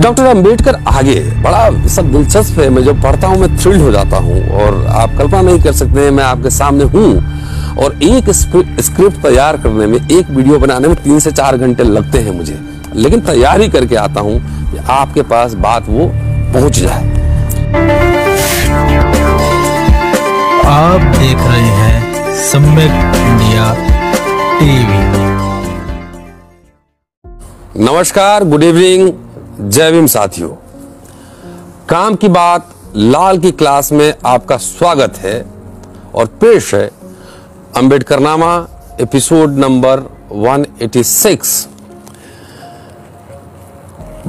Doctor Ambedkar आगे बड़ा सब दिलचस्प है। मैं जब पढ़ता हूँ मैं थ्रिल्ड हो जाता हूँ और आप कल्पना नहीं कर सकते हैं मैं आपके सामने हूँ और एक स्क्रिप्ट तैयार करने में, एक वीडियो बनाने में 3 से 4 घंटे लगते हैं मुझे, लेकिन तैयारी करके आता हूँ कि आपके पास बात वो पहुंच जाए। आप देख रहे हैं सम्यक इंडिया टीवी। नमस्कार, गुड इवनिंग, जय भीम साथियों। काम की बात लाल की क्लास में आपका स्वागत है और पेश है अंबेडकरनामा एपिसोड नंबर 186।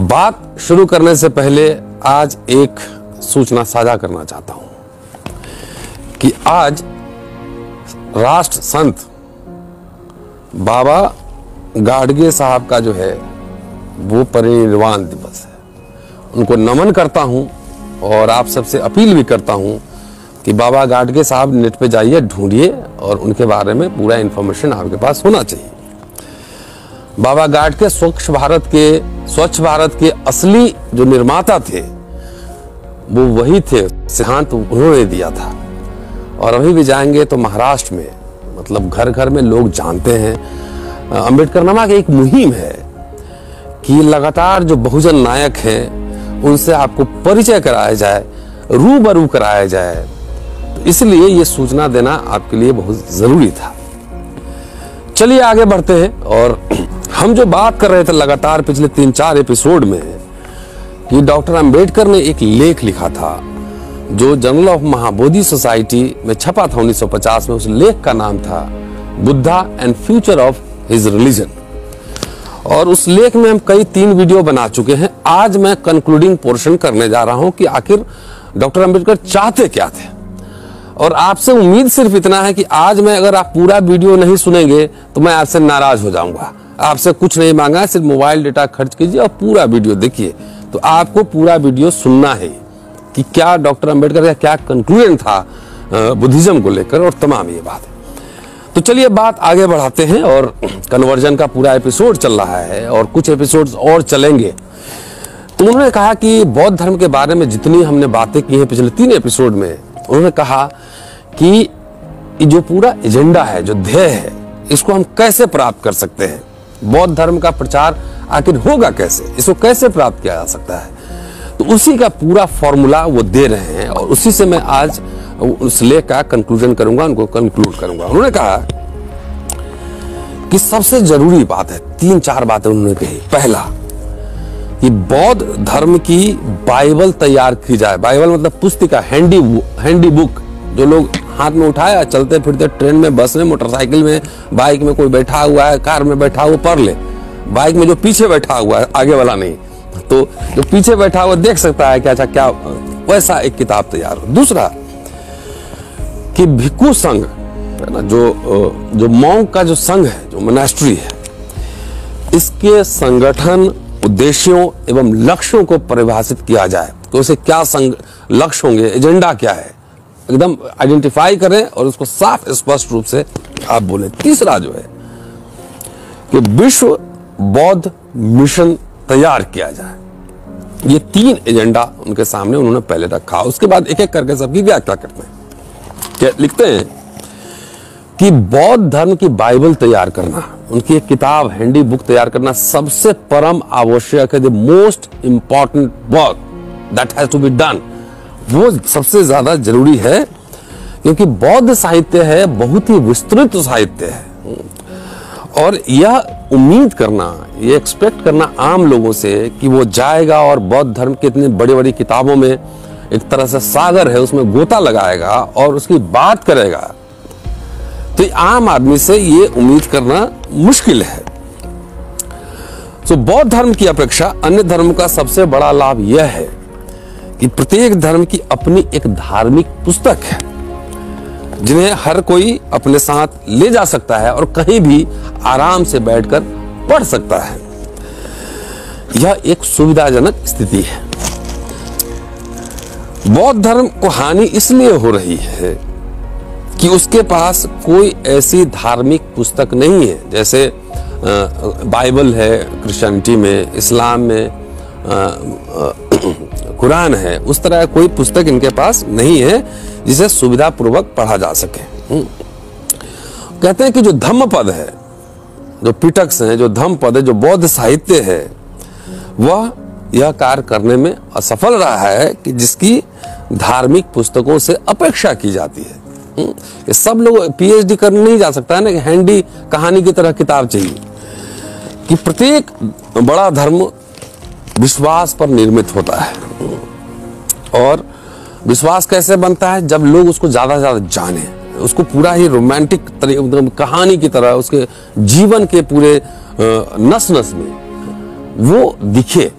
बात शुरू करने से पहले आज एक सूचना साझा करना चाहता हूं कि आज राष्ट्र संत बाबा गाडगे साहब का जो है वो परिनिर्वाण दिवस है। उनको नमन करता हूं और आप सबसे अपील भी करता हूं कि बाबा गाडगे साहब नेट पे जाइए, ढूंढिए और उनके बारे में पूरा इंफॉर्मेशन आपके पास होना चाहिए। बाबा गाडगे स्वच्छ भारत के असली जो निर्माता थे वो वही थे, सिद्धांत उन्होंने दिया था। और अभी भी जाएंगे तो महाराष्ट्र में मतलब घर घर में लोग जानते हैं। अंबेडकरनामा की एक मुहिम है कि लगातार जो बहुजन नायक हैं उनसे आपको परिचय कराया जाए, रूबरू कराया जाए। तो इसलिए ये सूचना देना आपके लिए बहुत जरूरी था। चलिए आगे बढ़ते हैं। और हम जो बात कर रहे थे लगातार पिछले 3-4 एपिसोड में कि डॉक्टर अंबेडकर ने एक लेख लिखा था जो जर्नल ऑफ महाबोधि सोसाइटी में छपा था 1950 में। उस लेख का नाम था Buddha and future of his religion. और उस लेख में हम कई 3 वीडियो बना चुके हैं। आज मैं कंक्लूडिंग पोर्शन करने जा रहा हूं कि आखिर डॉक्टर अंबेडकर चाहते क्या थे। और आपसे उम्मीद सिर्फ इतना है कि आज मैं अगर आप पूरा वीडियो नहीं सुनेंगे तो मैं आपसे नाराज हो जाऊंगा। आपसे कुछ नहीं मांगा है, सिर्फ मोबाइल डेटा खर्च कीजिए और पूरा वीडियो देखिए। तो आपको पूरा वीडियो सुनना है कि क्या डॉक्टर अंबेडकर का क्या कंक्लूजन था बुद्धिज्म को लेकर और तमाम ये बात। तो चलिए बात आगे बढ़ाते हैं। और कन्वर्जन का पूरा एपिसोड चल रहा है और कुछ एपिसोड्स और चलेंगे। तो उन्होंने कहा कि बौद्ध धर्म के बारे में जितनी हमने बातें की हैं पिछले 3 एपिसोड में, उन्होंने कहा कि जो पूरा एजेंडा है, जो ध्येय है, इसको हम कैसे प्राप्त कर सकते हैं। बौद्ध धर्म का प्रचार आखिर होगा कैसे, इसको कैसे प्राप्त किया जा सकता है। तो उसी का पूरा फॉर्मूला वो दे रहे हैं और उसी से मैं आज उस लेख का कंक्लूजन करूंगा, उनको कंक्लूड करूंगा। उन्होंने कहा कि सबसे जरूरी बात है, 3-4 बातें उन्होंने कही। पहला कि बौद्ध धर्म की बाइबल तैयार की जाए। बाइबल मतलब पुस्तिका, हैंडी बुक, जो लोग हाथ में उठाया, चलते फिरते ट्रेन में, बस में, मोटरसाइकिल में, बाइक में कोई बैठा हुआ है, कार में बैठा हुआ पढ़ ले। बाइक में जो पीछे बैठा हुआ है, आगे वाला नहीं, तो जो पीछे बैठा हुआ देख सकता है कि अच्छा क्या, वैसा एक किताब तैयार हो। दूसरा कि भिक्षु संघ है ना, जो मॉन्क का जो संघ है, जो मोनास्ट्री है, इसके संगठन, उद्देश्यों एवं लक्ष्यों को परिभाषित किया जाए। तो उसे क्या लक्ष्य होंगे, एजेंडा क्या है, एकदम आइडेंटिफाई करें और उसको साफ स्पष्ट रूप से आप बोले। तीसरा जो है कि विश्व बौद्ध मिशन तैयार किया जाए। ये 3 एजेंडा उनके सामने उन्होंने पहले रखा। उसके बाद एक एक करके सबकी व्याख्या करते हैं। क्या लिखते हैं कि बौद्ध धर्म की बाइबल तैयार करना, उनकी एक किताब, हैंडी बुक तैयार करना सबसे परम आवश्यक है। The most important work that has to be done, वो सबसे ज्यादा जरूरी है क्योंकि बौद्ध साहित्य है, बहुत ही विस्तृत साहित्य है। और यह उम्मीद करना, ये एक्सपेक्ट करना आम लोगों से कि वो जाएगा और बौद्ध धर्म की इतनी बड़ी बड़ी किताबों में एक तरह से सागर है, उसमें गोता लगाएगा और उसकी बात करेगा, तो आम आदमी से ये उम्मीद करना मुश्किल है। तो बौद्ध धर्म की अपेक्षा अन्य धर्म का सबसे बड़ा लाभ यह है कि प्रत्येक धर्म की अपनी एक धार्मिक पुस्तक है जिन्हें हर कोई अपने साथ ले जा सकता है और कहीं भी आराम से बैठकर पढ़ सकता है। यह एक सुविधाजनक स्थिति है। बौद्ध धर्म को हानि इसलिए हो रही है कि उसके पास कोई ऐसी धार्मिक पुस्तक नहीं है, जैसे बाइबल है क्रिश्चियनिटी में, इस्लाम में, कुरान है, उस तरह कोई पुस्तक इनके पास नहीं है जिसे सुविधा पूर्वक पढ़ा जा सके। कहते हैं कि जो धम्मपद है, जो पिटक्स हैं, जो धम्मपद है, जो बौद्ध साहित्य है, वह यह कार्य करने में असफल रहा है कि जिसकी धार्मिक पुस्तकों से अपेक्षा की जाती है। ये सब लोग पीएचडी करने नहीं जा सकता है ना कि हैंडी कहानी की तरह किताब चाहिए। कि प्रत्येक बड़ा धर्म विश्वास पर निर्मित होता है, और विश्वास कैसे बनता है? जब लोग उसको ज्यादा से ज्यादा जाने, उसको पूरा ही रोमांटिक कहानी की तरह उसके जीवन के पूरे नस नस में वो दिखे,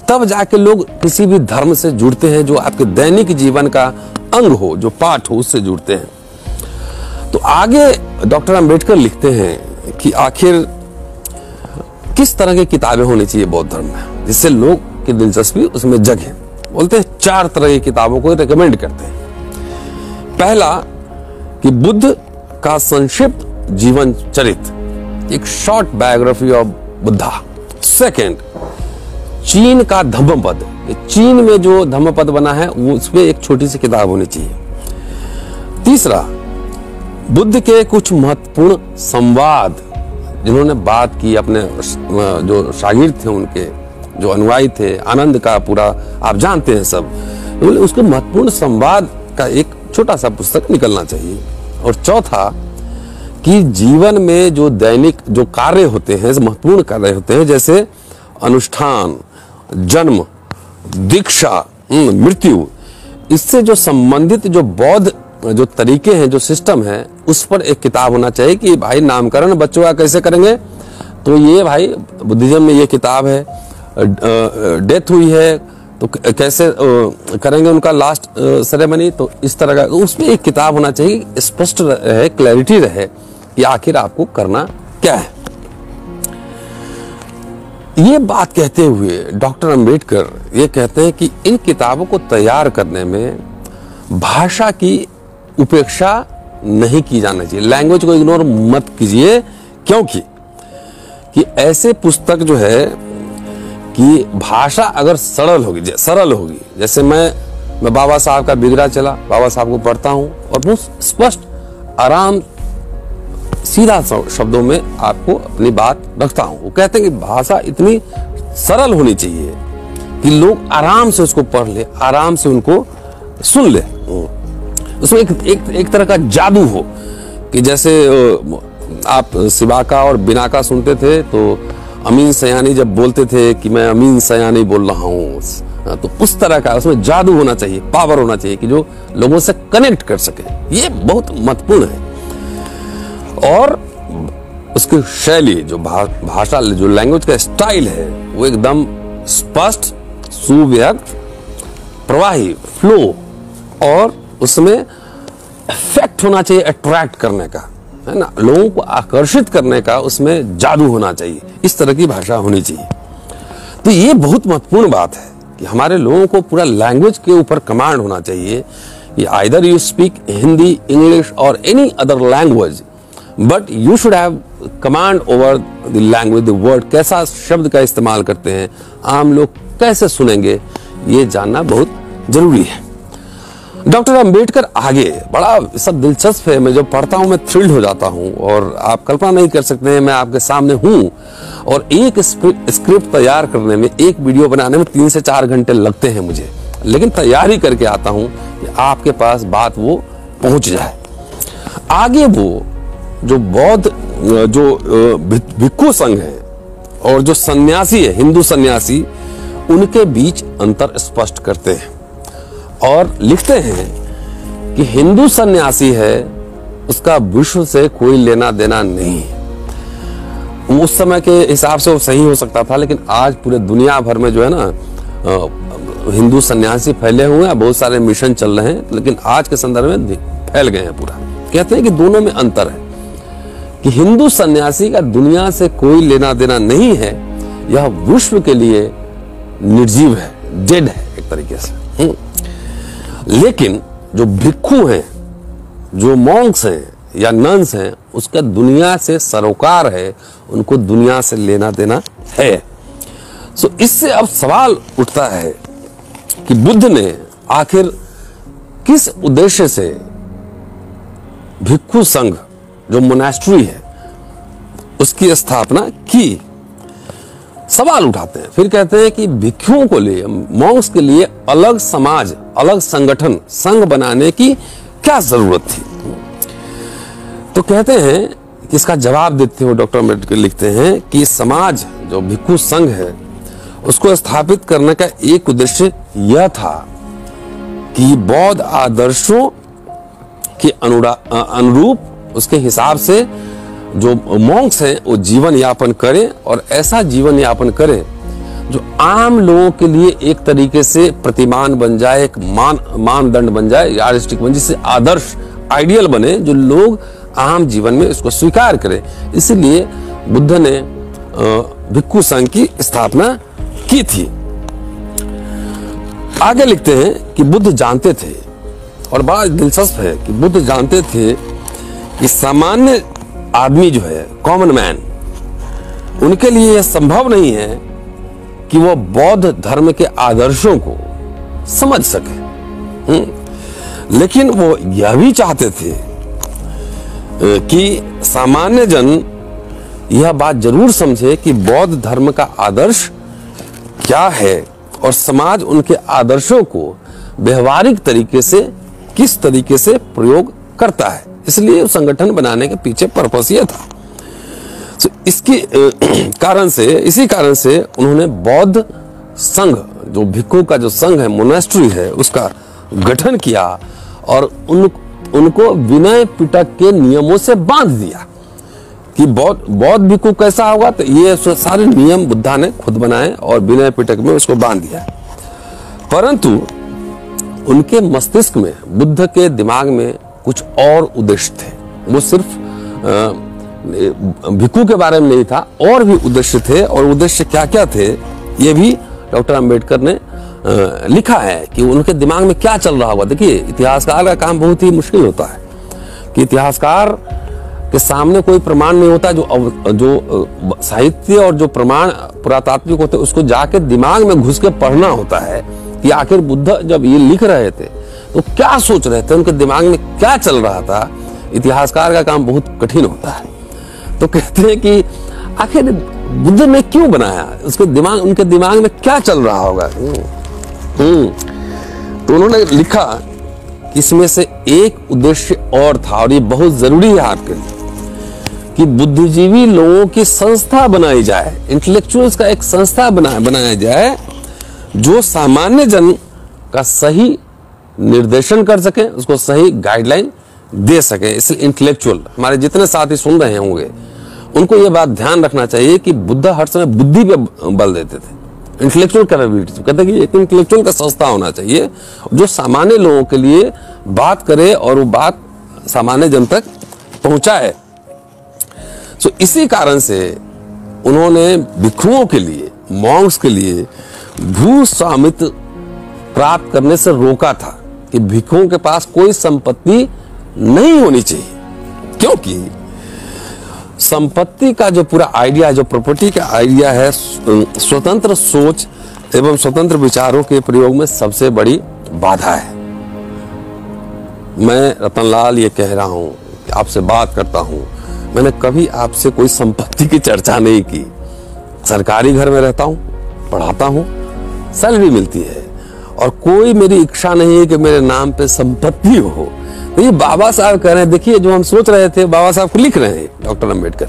तब जाके लोग किसी भी धर्म से जुड़ते हैं जो आपके दैनिक जीवन का अंग हो, जो पाठ हो, उससे जुड़ते हैं। तो आगे डॉक्टर अंबेडकर लिखते हैं कि आखिर किस तरह की किताबें होनी चाहिए बौद्ध धर्म में जिससे लोग की दिलचस्पी उसमें जगे। बोलते हैं 4 तरह की किताबों को रिकमेंड करते हैं। पहला कि बुद्ध का संक्षिप्त जीवन चरित्र, एक short biography of Buddha. Second, चीन का धम्मपद, चीन में जो धम्मपद बना है वो उसमें एक छोटी सी किताब होनी चाहिए। तीसरा, बुद्ध के कुछ महत्वपूर्ण संवाद जिन्होंने बात की, अपने जो शागिर्द थे उनके, जो अनुयायी थे, आनंद का पूरा आप जानते हैं सब, उसके महत्वपूर्ण संवाद का एक छोटा सा पुस्तक निकलना चाहिए। और चौथा कि जीवन में जो दैनिक जो कार्य होते हैं, महत्वपूर्ण कार्य होते हैं, जैसे अनुष्ठान, जन्म, दीक्षा, मृत्यु, इससे जो संबंधित जो बौद्ध जो तरीके हैं, जो सिस्टम है, उस पर एक किताब होना चाहिए कि भाई नामकरण बच्चों का कैसे करेंगे, तो ये भाई बुद्धिज्म में ये किताब है। डेथ हुई है तो कैसे करेंगे उनका लास्ट सेरेमनी, तो इस तरह का उसमें एक किताब होना चाहिए, स्पष्ट रहे, क्लैरिटी रहे कि आखिर आपको करना क्या है। ये बात कहते हुए डॉक्टर अंबेडकर ये कहते हैं कि इन किताबों को तैयार करने में भाषा की उपेक्षा नहीं की जाना चाहिए, लैंग्वेज को इग्नोर मत कीजिए, क्योंकि कि ऐसे पुस्तक जो है कि भाषा अगर सरल होगी, जैसे मैं बाबा साहब का बिगड़ा चला, बाबा साहब को पढ़ता हूं और बहुत स्पष्ट, आराम, सीधा शब्दों में आपको अपनी बात रखता हूं। वो कहते हैं कि भाषा इतनी सरल होनी चाहिए कि लोग आराम से उसको पढ़ ले, आराम से उनको सुन ले। उसमें एक तरह का जादू हो कि जैसे आप सिबाका और बिनाका सुनते थे तो अमीन सयानी जब बोलते थे कि मैं अमीन सयानी बोल रहा हूँ, तो उस तरह का उसमें जादू होना चाहिए, पावर होना चाहिए कि जो लोगों से कनेक्ट कर सके। ये बहुत महत्वपूर्ण है। और उसकी शैली, जो भाषा, जो लैंग्वेज का स्टाइल है, वो एकदम स्पष्ट, सुव्यक्त, प्रवाही, फ्लो, और उसमें इफेक्ट होना चाहिए अट्रैक्ट करने का, है ना, लोगों को आकर्षित करने का, उसमें जादू होना चाहिए। इस तरह की भाषा होनी चाहिए। तो ये बहुत महत्वपूर्ण बात है कि हमारे लोगों को पूरा लैंग्वेज के ऊपर कमांड होना चाहिए। ये either you speak Hindi, English or any other language, but you should have command over the language, the word, कैसा शब्द का इस्तेमाल करते हैं, आम लोग कैसे सुनेंगे, ये जानना बहुत जरूरी है। डॉक्टर अंबेडकर आगे बड़ा सब दिलचस्प है, मैं जब पढ़ता हूं मैं थ्रिल्ड हो जाता हूं, और आप कल्पना नहीं कर सकते हैं, मैं आपके सामने हूं और एक स्क्रिप्ट तैयार करने में, एक वीडियो बनाने में 3 से 4 घंटे लगते हैं मुझे, लेकिन तैयारी करके आता हूं कि आपके पास बात वो पहुंच जाए। आगे वो जो बौद्ध जो भिक्खु संघ है और जो सन्यासी है, हिंदू सन्यासी, उनके बीच अंतर स्पष्ट करते हैं और लिखते हैं कि हिंदू सन्यासी है, उसका विश्व से कोई लेना देना नहीं। उस समय के हिसाब से वो सही हो सकता था, लेकिन आज पूरे दुनिया भर में जो है ना हिंदू सन्यासी फैले हुए हैं, बहुत सारे मिशन चल रहे हैं, लेकिन आज के संदर्भ में फैल गए हैं पूरा। कहते हैं कि दोनों में अंतर है कि हिंदू सन्यासी का दुनिया से कोई लेना देना नहीं है, यह विश्व के लिए निर्जीव है, डेड है एक तरीके से। लेकिन जो भिक्खु हैं, जो मॉन्क्स हैं या नन्स हैं, उसका दुनिया से सरोकार है, उनको दुनिया से लेना देना है। सो इससे अब सवाल उठता है कि बुद्ध ने आखिर किस उद्देश्य से भिक्षु संघ जो मोनास्ट्री है उसकी स्थापना की। सवाल उठाते हैं, फिर कहते हैं कि भिक्षुओं को लिए, मॉन्क्स के लिए अलग समाज, अलग संगठन, संघ बनाने की क्या जरूरत थी। तो कहते हैं कि इसका जवाब देते हुए डॉक्टर अम्बेडकर लिखते हैं कि समाज जो भिक्षु संघ है उसको स्थापित करने का एक उद्देश्य यह था कि बौद्ध आदर्शों के अनुरूप, उसके हिसाब से जो मॉन्क्स हैं वो जीवन यापन करें और ऐसा जीवन यापन करें जो आम लोगों के लिए एक तरीके से प्रतिमान बन जाए, एक मानदंड बन जाए, यार्डस्टिक बन, जिससे आदर्श, आइडियल बने, जो लोग आम जीवन में इसको स्वीकार करें। इसलिए बुद्ध ने भिक्षु संघ की स्थापना की थी। आगे लिखते हैं कि बुद्ध जानते थे, और बड़ा दिलचस्प है कि बुद्ध जानते थे कि सामान्य आदमी जो है, कॉमन मैन, उनके लिए यह संभव नहीं है कि वो बौद्ध धर्म के आदर्शों को समझ सके। लेकिन वो यह भी चाहते थे कि सामान्य जन यह बात जरूर समझे कि बौद्ध धर्म का आदर्श क्या है और समाज उनके आदर्शों को व्यवहारिक तरीके से किस तरीके से प्रयोग करता है। इसलिए संगठन बनाने के पीछे पर्पस यह था। तो इसी कारण से उन्होंने बौद्ध संघ, जो भिक्षु का जो संघ है, मोनास्ट्री है, उसका गठन किया और उनको विनय पिटक के नियमों से बांध दिया कि बौद्ध भिक्षु कैसा होगा। तो ये सारे नियम बुद्धा ने खुद बनाए और विनय पिटक में उसको बांध दिया। परंतु उनके मस्तिष्क में, बुद्ध के दिमाग में कुछ और उद्देश्य थे। वो सिर्फ भिक्षु के बारे में नहीं था, और भी उद्देश्य थे। और उद्देश्य क्या क्या थे ये भी डॉक्टर अम्बेडकर ने लिखा है कि उनके दिमाग में क्या चल रहा होगा। देखिए, इतिहासकार का काम बहुत ही मुश्किल होता है कि इतिहासकार के सामने कोई प्रमाण नहीं होता। जो साहित्य और जो प्रमाण पुरातात्विक होते हैं उसको जाके दिमाग में घुस के पढ़ना होता है कि आखिर बुद्ध जब ये लिख रहे थे तो क्या सोच रहे थे, उनके दिमाग में क्या चल रहा था। इतिहासकार का काम बहुत कठिन होता है। तो कहते हैं कि आखिर बुद्ध ने क्यों बनाया, उनके दिमाग में क्या चल रहा होगा। तो उन्होंने लिखा कि इसमें से एक उद्देश्य और था, और ये बहुत जरूरी है आपके लिए, कि बुद्धिजीवी लोगों की संस्था बनाई जाए, इंटेलेक्चुअल्स का एक संस्था बनाया जाए जो सामान्य जन का सही निर्देशन कर सके, उसको सही गाइडलाइन दे सके। इसलिए इंटेलेक्चुअल, हमारे जितने साथी सुन रहे होंगे उनको ये बात ध्यान रखना चाहिए कि बुद्ध हर समय बुद्धि पे बल देते थे, इंटेलेक्चुअल कैपेबिलिटी। कहते हैं कि एक इंटेलेक्चुअल का संस्था होना चाहिए जो सामान्य लोगों के लिए बात करे और वो बात सामान्य जन तक पहुंचाए। तो इसी कारण से उन्होंने भिक्षुओं के लिए, मॉन्क्स के लिए भू स्वामित्व प्राप्त करने से रोका था कि भिक्षुओं के पास कोई संपत्ति नहीं होनी चाहिए, क्योंकि संपत्ति का जो पूरा आइडिया है, जो प्रॉपर्टी का आइडिया है, स्वतंत्र सोच एवं स्वतंत्र विचारों के प्रयोग में सबसे बड़ी बाधा है। मैं रतनलाल ये कह रहा हूं, आपसे बात करता हूं, मैंने कभी आपसे कोई संपत्ति की चर्चा नहीं की। सरकारी घर में रहता हूं, पढ़ाता हूं, सैलरी मिलती है और कोई मेरी इच्छा नहीं है कि मेरे नाम पे संपत्ति हो। तो ये बाबा साहब कह रहे हैं, देखिए जो हम सोच रहे थे बाबा साहब को लिख रहे हैं, डॉक्टर अम्बेडकर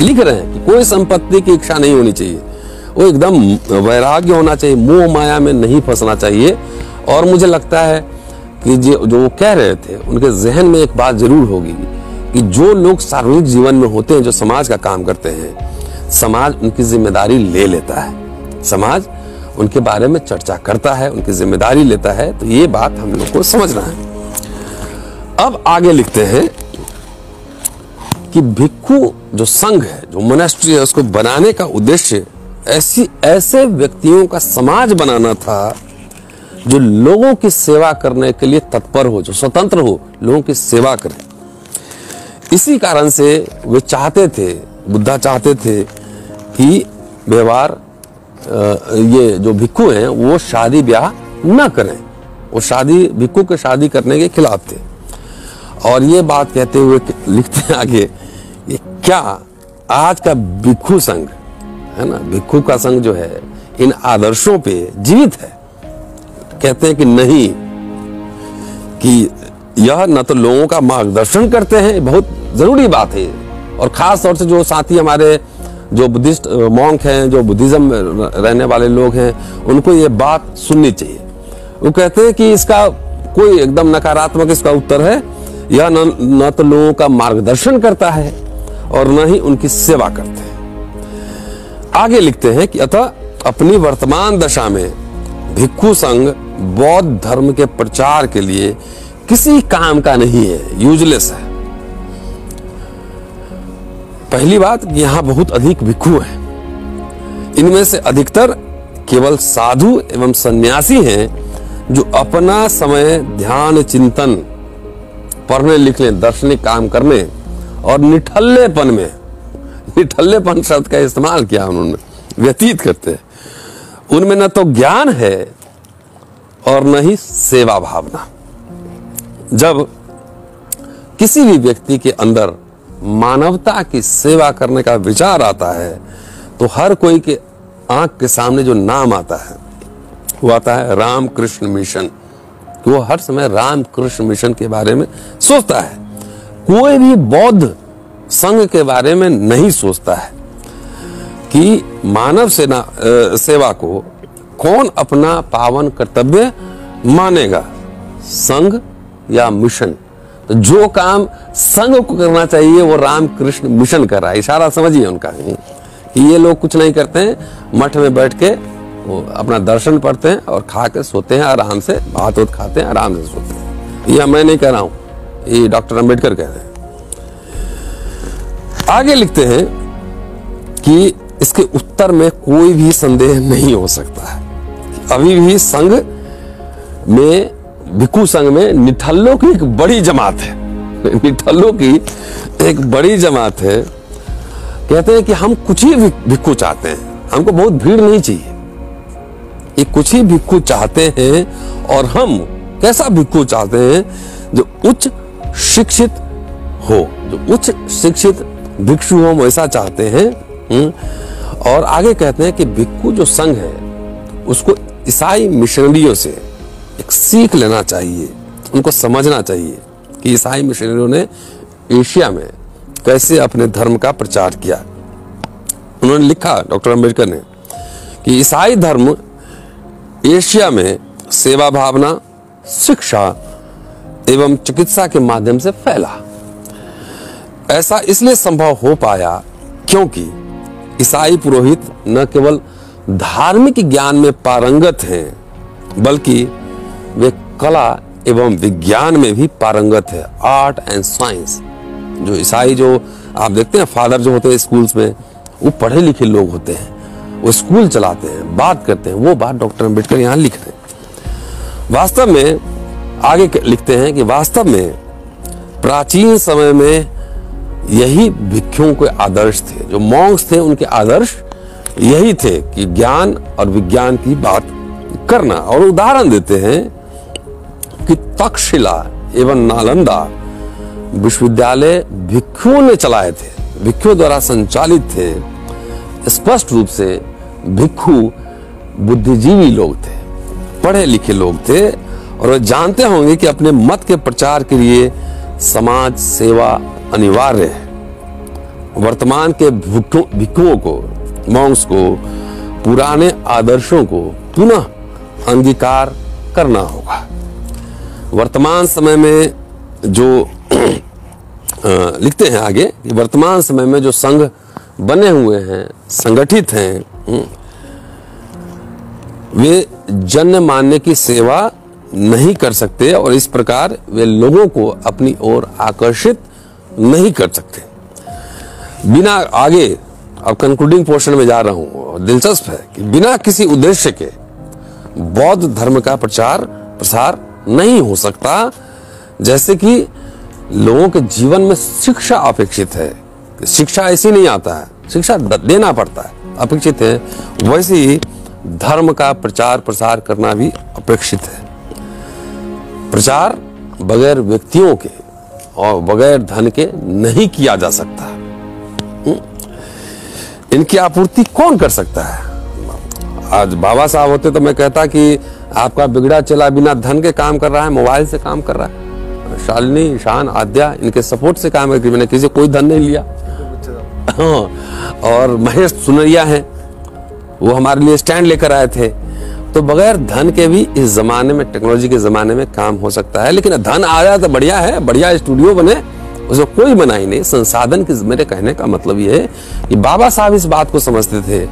लिख रहे हैं कि कोई संपत्ति की इच्छा नहीं होनी चाहिए, वो एकदम वैराग्य होना चाहिए, मोह माया में नहीं फंसना चाहिए। और मुझे लगता है कि जो वो कह रहे थे उनके जहन में एक बात जरूर होगी कि जो लोग सार्वजनिक जीवन में होते हैं, जो समाज का काम करते हैं, समाज उनकी जिम्मेदारी ले लेता है, समाज उनके बारे में चर्चा करता है, उनकी जिम्मेदारी लेता है। तो ये बात हम लोग को समझना है। अब आगे लिखते हैं कि भिक्षु जो संघ है, जो मोनास्ट्री है, उसको बनाने का उद्देश्य ऐसे व्यक्तियों का समाज बनाना था जो लोगों की सेवा करने के लिए तत्पर हो, जो स्वतंत्र हो, लोगों की सेवा करे। इसी कारण से वे चाहते थे, बुद्धा चाहते थे कि व्यवहार ये जो भिक्षु हैं वो शादी ब्याह न करें। वो भिक्षु के शादी करने के खिलाफ थे। और ये बात कहते हुए लिखते हैं आगे कि क्या आज का भिक्षु संघ है ना, भिक्षु का संघ जो है इन आदर्शों पे जीवित है। कहते हैं कि नहीं, कि यह न तो लोगों का मार्गदर्शन करते हैं, बहुत जरूरी बात है। और खास तौर से जो साथी हमारे जो बुद्धिस्ट मॉन्क हैं, जो बुद्धिज्म में रहने वाले लोग हैं, उनको ये बात सुननी चाहिए। वो कहते हैं कि इसका कोई एकदम नकारात्मक इसका उत्तर है, यह न तो लोगों का मार्गदर्शन करता है और न ही उनकी सेवा करते हैं। आगे लिखते हैं कि अतः अपनी वर्तमान दशा में भिक्षु संघ बौद्ध धर्म के प्रचार के लिए किसी काम का नहीं है, यूजलेस है। पहली बात, यहां बहुत अधिक भिक्षु हैं। इनमें से अधिकतर केवल साधु एवं सन्यासी हैं जो अपना समय ध्यान चिंतन, पढ़ने लिखने, दार्शनिक काम करने और निठल्लेपन शब्द का इस्तेमाल किया उन्होंने, व्यतीत करते हैं। उनमें न तो ज्ञान है और न ही सेवा भावना। जब किसी भी व्यक्ति के अंदर मानवता की सेवा करने का विचार आता है तो हर कोई के आंख के सामने जो नाम आता है वो आता है रामकृष्ण मिशन। वो हर समय रामकृष्ण मिशन के बारे में सोचता है। कोई भी बौद्ध संघ के बारे में नहीं सोचता है कि मानव सेवा को कौन अपना पावन कर्तव्य मानेगा, संघ या मिशन। तो जो काम संघ को करना चाहिए वो रामकृष्ण मिशन कर रहा है। इशारा समझिए उनका कि ये लोग कुछ नहीं करते हैं, मठ में बैठ के वो अपना दर्शन पढ़ते हैं और खा के सोते हैं आराम से, भात वोत खाते हैं, आराम से सोते हैं। यह मैं नहीं कह रहा हूं, ये डॉक्टर अंबेडकर कह रहे हैं। आगे लिखते हैं कि इसके उत्तर में कोई भी संदेह नहीं हो सकता है। अभी भी संघ में, भिक्षु संघ में निठल्लों की एक बड़ी जमात है। निठल्लों की एक बड़ी जमात है। कहते हैं कि हम कुछ ही भिक्षु चाहते हैं, हमको बहुत भीड़ नहीं चाहिए। ये कुछ ही भिक्षु चाहते हैं। और हम कैसा भिक्षु चाहते हैं? जो उच्च शिक्षित हो, जो उच्च शिक्षित भिक्षु हो, वैसा चाहते हैं। और आगे कहते हैं कि भिक्षु जो संघ है उसको ईसाई मिशनरियों से एक सीख लेना चाहिए, उनको समझना चाहिए कि ईसाई मिशनरियों ने एशिया में कैसे अपने धर्म का प्रचार किया। उन्होंने लिखा, डॉक्टर अंबेडकर ने, कि ईसाई धर्म एशिया में सेवा भावना, शिक्षा एवं चिकित्सा के माध्यम से फैला। ऐसा इसलिए संभव हो पाया क्योंकि ईसाई पुरोहित न केवल धार्मिक ज्ञान में पारंगत हैं बल्कि वे कला एवं विज्ञान में भी पारंगत है, आर्ट एंड साइंस। जो ईसाई जो आप देखते हैं फादर जो होते हैं स्कूल्स में, वो पढ़े लिखे लोग होते हैं, वो स्कूल चलाते हैं, बात करते हैं। वो बात डॉक्टर अंबेडकर यहाँ लिख रहे हैं। वास्तव में आगे लिखते हैं कि वास्तव में प्राचीन समय में यही भिक्षुओं के आदर्श थे। जो मॉन्क्स थे उनके आदर्श यही थे कि ज्ञान और विज्ञान की बात करना। और उदाहरण देते हैं कि तक्षशिला एवं नालंदा विश्वविद्यालय भिक्षुओं ने चलाए थे, भिक्षुओं द्वारा संचालित थे। स्पष्ट रूप से भिक्षु बुद्धिजीवी लोग थे, पढ़े लिखे लोग थे और वे जानते होंगे कि अपने मत के प्रचार के लिए समाज सेवा अनिवार्य है। वर्तमान के भिक्षुओं को, मॉन्क्स को, पुराने आदर्शों को पुनः अंगीकार करना होगा। वर्तमान समय में जो लिखते हैं आगे कि वर्तमान समय में जो संघ बने हुए हैं, संगठित हैं, वे जन मानने की सेवा नहीं कर सकते और इस प्रकार वे लोगों को अपनी ओर आकर्षित नहीं कर सकते। बिना आगे अब कंक्लूडिंग पोर्शन में जा रहा हूं, दिलचस्प है कि बिना किसी उद्देश्य के बौद्ध धर्म का प्रचार प्रसार नहीं हो सकता। जैसे कि लोगों के जीवन में शिक्षा अपेक्षित है, शिक्षा ऐसी नहीं आता है, शिक्षा देना पड़ता है, अपेक्षित है। वैसे ही धर्म का प्रचार प्रसार करना भी अपेक्षित है। प्रचार बगैर व्यक्तियों के और बगैर धन के नहीं किया जा सकता। इनकी आपूर्ति कौन कर सकता है? आज बाबा साहब होते तो मैं कहता कि आपका बिगड़ा चला बिना धन के काम कर रहा है, मोबाइल से काम कर रहा है। शालिनी, ईशान, आद्या इनके सपोर्ट से काम है, मैंने किसी कोई धन नहीं लिया। और महेश सुनरिया हैं, वो हमारे लिए स्टैंड लेकर आए थे। तो बगैर धन के भी इस जमाने में, टेक्नोलॉजी के जमाने में काम हो सकता है। लेकिन धन आया तो बढ़िया है, बढ़िया स्टूडियो बने, उसमें कोई मनाही नहीं। संसाधन की, मेरे कहने का मतलब ये है कि बाबा साहब इस बात को समझते थे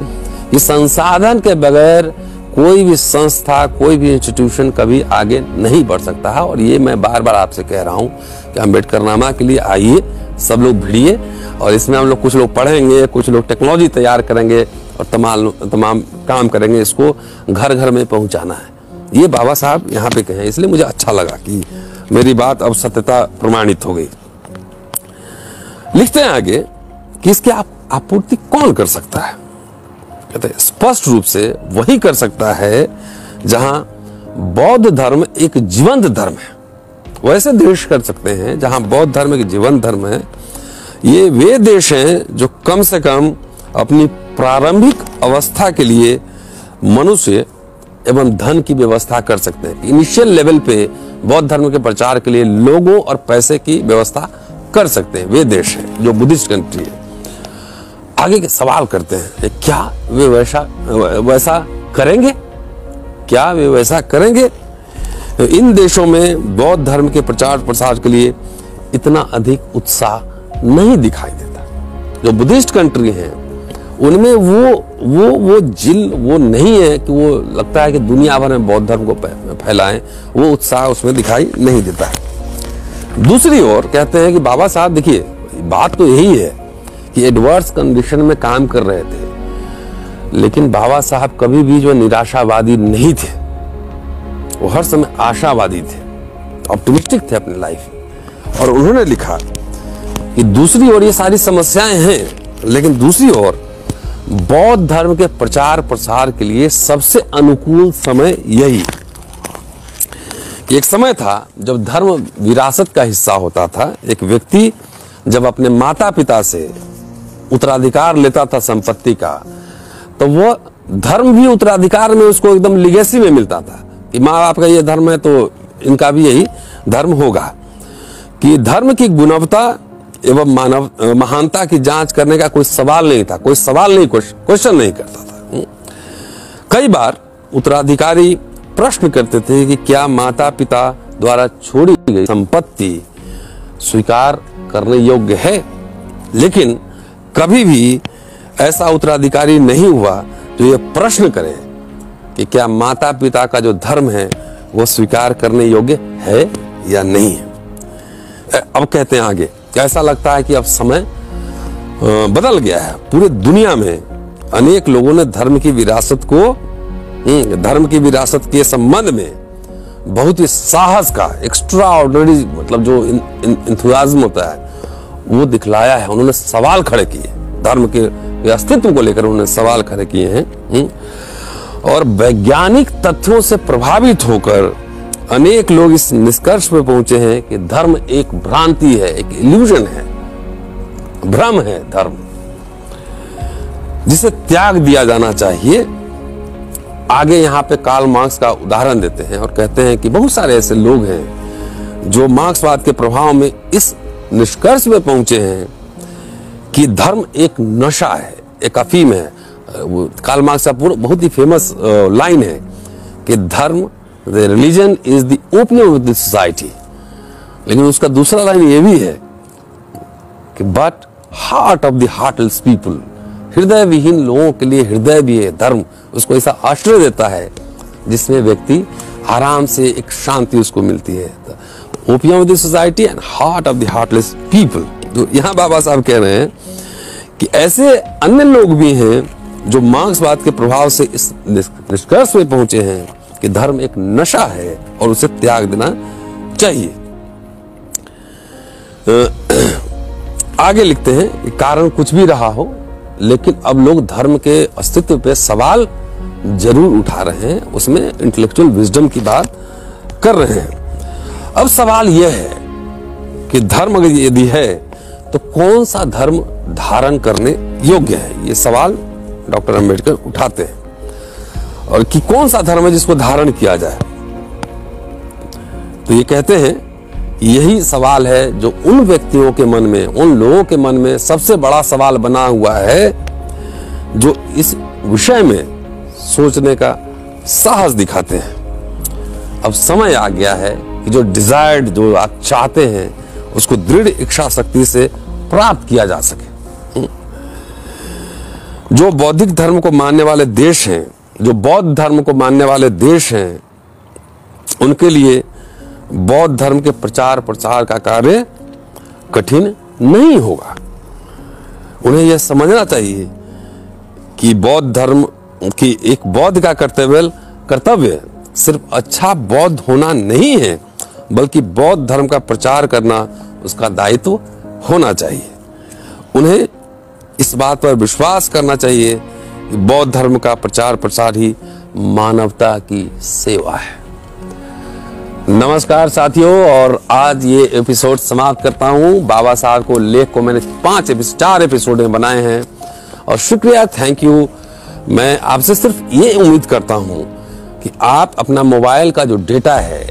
कि संसाधन के बगैर कोई भी संस्था, कोई भी इंस्टीट्यूशन कभी आगे नहीं बढ़ सकता है। और ये मैं बार बार आपसे कह रहा हूँ कि अम्बेडकरनामा के लिए आइए, सब लोग भिड़िए, और इसमें हम लोग कुछ लोग पढ़ेंगे, कुछ लोग टेक्नोलॉजी तैयार करेंगे और तमाम काम करेंगे। इसको घर घर में पहुंचाना है। ये बाबा साहब यहाँ पे कहें, इसलिए मुझे अच्छा लगा कि मेरी बात अब सत्यता प्रमाणित हो गई। लिखते हैं आगे कि इसकी आपूर्ति कौन कर सकता है? कहते हैं स्पष्ट रूप से वही कर सकता है जहां बौद्ध धर्म एक जीवंत धर्म है। वैसे देश कर सकते हैं जहां बौद्ध धर्म एक जीवंत धर्म है। ये वे देश हैं जो कम से कम अपनी प्रारंभिक अवस्था के लिए मनुष्य एवं धन की व्यवस्था कर सकते हैं। इनिशियल लेवल पे बौद्ध धर्म के प्रचार के लिए लोगों और पैसे की व्यवस्था कर सकते हैं। वे देश हैं जो बुद्धिस्ट कंट्री है। आगे के सवाल करते हैं, क्या वे वैसा करेंगे? क्या वे वैसा करेंगे? इन देशों में बौद्ध धर्म के प्रचार प्रसार के लिए इतना अधिक उत्साह नहीं दिखाई देता। जो बुद्धिस्ट कंट्री हैं उनमें वो जिल वो नहीं है कि वो लगता है कि दुनिया भर में बौद्ध धर्म को फैलाएं। वो उत्साह उसमें दिखाई नहीं देता है। दूसरी ओर कहते हैं कि बाबा साहब, देखिए बात तो यही है कि एडवर्स कंडीशन में काम कर रहे थे, लेकिन बाबा साहब कभी भी जो निराशावादी नहीं थे, वो हर समय आशावादी थे, ऑप्टिमिस्टिक थे अपनी लाइफ में। और उन्होंने लिखा कि दूसरी ओर ये सारी समस्याएं हैं, लेकिन दूसरी ओर बौद्ध धर्म के प्रचार प्रसार के लिए सबसे अनुकूल समय यही। एक समय था जब धर्म विरासत का हिस्सा होता था। एक व्यक्ति जब अपने माता पिता से उत्तराधिकार लेता था संपत्ति का, तो वो धर्म भी उत्तराधिकार में उसको एकदम लिगेसी में मिलता था कि माँ बाप का ये धर्म है तो इनका भी यही धर्म होगा। कि धर्म की गुणवत्ता एवं महानता की जांच करने का कोई सवाल नहीं था, कोई सवाल नहीं, क्वेश्चन नहीं करता था। कई बार उत्तराधिकारी प्रश्न करते थे कि क्या माता पिता द्वारा छोड़ी गई संपत्ति स्वीकार करने योग्य है, लेकिन कभी भी ऐसा उत्तराधिकारी नहीं हुआ जो ये प्रश्न करे कि क्या माता पिता का जो धर्म है वो स्वीकार करने योग्य है या नहीं है। अब कहते हैं आगे, ऐसा लगता है कि अब समय बदल गया है। पूरे दुनिया में अनेक लोगों ने धर्म की विरासत के संबंध में बहुत ही साहस का, एक्स्ट्रा ऑर्डिनरी, मतलब जो इंथुजियाज्म होता है वो दिखलाया है। उन्होंने सवाल खड़े किए, धर्म के अस्तित्व को लेकर उन्होंने सवाल खड़े किए हैं। और वैज्ञानिक तथ्यों से प्रभावित होकर अनेक लोग इस निष्कर्ष पे पहुंचे हैं कि धर्म एक भ्रांति है, एक इल्यूजन है, भ्रम है धर्म, जिसे त्याग दिया जाना चाहिए। आगे यहाँ पे कार्ल मार्क्स का उदाहरण देते हैं और कहते हैं कि बहुत सारे ऐसे लोग हैं जो मार्क्सवाद के प्रभाव में इस निष्कर्ष में पहुंचे हैं कि धर्म एक नशा है, एक अफीम है। कार्ल मार्क्स का बहुत ही फेमस लाइन है कि धर्म, The religion is the opium of the society। लेकिन उसका दूसरा लाइन ये भी है कि but heart of the heartless people, हृदय विहीन लोगों के लिए हृदय भी है धर्म। उसको ऐसा आश्रय देता है जिसमें व्यक्ति आराम से एक शांति उसको मिलती है। Opium of the society and heart of the heartless people. तो यहाँ बाबा साहब कह रहे हैं कि ऐसे अन्य लोग भी हैं जो मार्क्सवाद के प्रभाव से इस निष्कर्ष में पहुंचे हैं कि धर्म एक नशा है और उसे त्याग देना चाहिए। आगे लिखते हैं कि कारण कुछ भी रहा हो, लेकिन अब लोग धर्म के अस्तित्व पे सवाल जरूर उठा रहे हैं, उसमें इंटेलेक्चुअल विजडम की बात कर रहे हैं। अब सवाल यह है कि धर्म अगर यदि है तो कौन सा धर्म धारण करने योग्य है, ये सवाल डॉक्टर अंबेडकर उठाते हैं। और कि कौन सा धर्म है जिसको धारण किया जाए, तो ये कहते हैं यही सवाल है जो उन व्यक्तियों के मन में, उन लोगों के मन में सबसे बड़ा सवाल बना हुआ है जो इस विषय में सोचने का साहस दिखाते हैं। अब समय आ गया है कि जो डिजायर्ड, जो आप चाहते हैं, उसको दृढ़ इच्छा शक्ति से प्राप्त किया जा सके। जो बौद्धिक धर्म को मानने वाले देश हैं, जो बौद्ध धर्म को मानने वाले देश हैं, उनके लिए बौद्ध धर्म के प्रचार प्रसार का कार्य कठिन नहीं होगा। उन्हें यह समझना चाहिए कि बौद्ध धर्म की एक बौद्ध का कर्तव्य सिर्फ अच्छा बौद्ध होना नहीं है, बल्कि बौद्ध धर्म का प्रचार करना उसका दायित्व होना चाहिए। उन्हें इस बात पर विश्वास करना चाहिए कि बौद्ध धर्म का प्रचार प्रसार ही मानवता की सेवा है। नमस्कार साथियों, और आज ये एपिसोड समाप्त करता हूं। बाबा साहब को लेख को मैंने 4 एपिसोड में बनाए हैं, और शुक्रिया, थैंक यू। मैं आपसे सिर्फ ये उम्मीद करता हूं कि आप अपना मोबाइल का जो डेटा है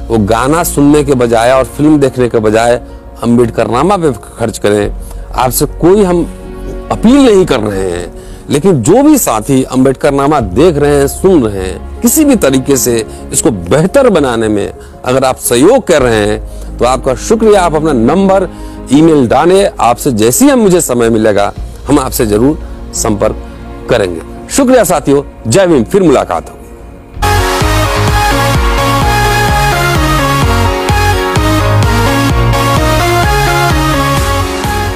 वो गाना सुनने के बजाय और फिल्म देखने के बजाय अम्बेडकरनामा पे खर्च करें। आपसे कोई हम अपील नहीं कर रहे हैं, लेकिन जो भी साथी अम्बेडकरनामा देख रहे हैं, सुन रहे हैं, किसी भी तरीके से इसको बेहतर बनाने में अगर आप सहयोग कर रहे हैं तो आपका शुक्रिया। आप अपना नंबर, ईमेल डालें, आपसे जैसे ही मुझे समय मिलेगा हम आपसे जरूर संपर्क करेंगे। शुक्रिया साथियों, जय भीम, फिर मुलाकात हो।